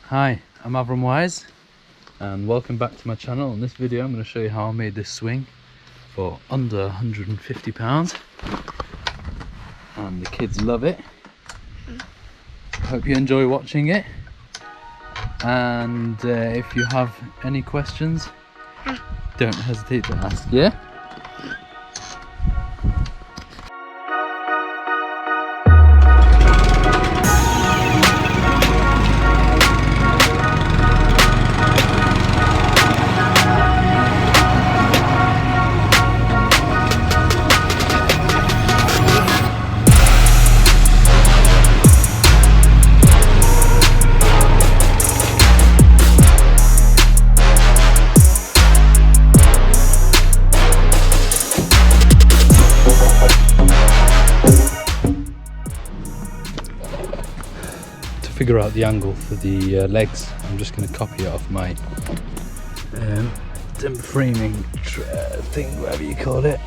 Hi, I'm Avram Wise and welcome back to my channel. In this video I'm going to show you how I made this swing for under £150 and the kids love it. Hope you enjoy watching it, and if you have any questions don't hesitate to ask. Yeah? Figure out the angle for the legs. I'm just going to copy it off my timber framing thing, whatever you call it.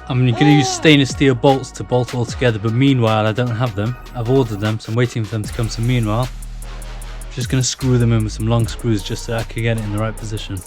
I'm going to use stainless steel bolts to bolt all together, but meanwhile I don't have them. I've ordered them, so I'm waiting for them to come. So meanwhile, I'm just going to screw them in with some long screws just so I can get it in the right position.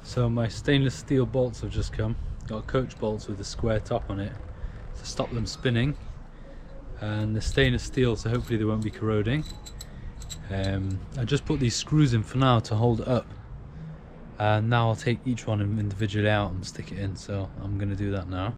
So my stainless steel bolts have just come. Got coach bolts with a square top on it to stop them spinning, and the stainless steel, so hopefully they won't be corroding. I just put these screws in for now to hold it up, and now I'll take each one individually out and stick it in, so I'm going to do that now.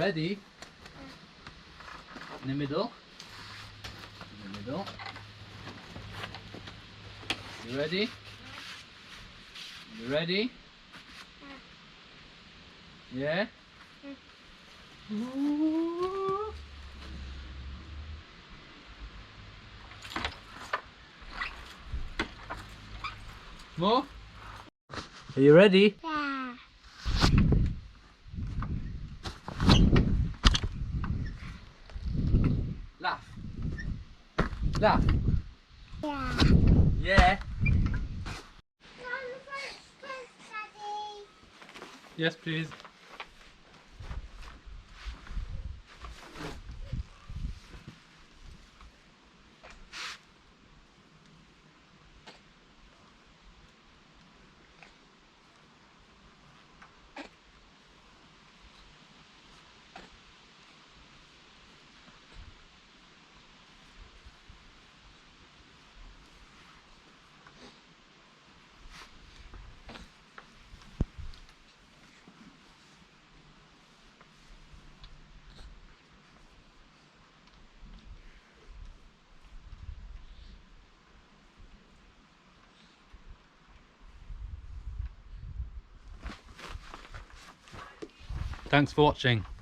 ready? In the middle. In the middle. You ready? You ready? Yeah? Ooh. More? Are you ready? Yeah. Laugh. Laugh. Yeah. Yeah. Daddy. Yes, please. Thanks for watching.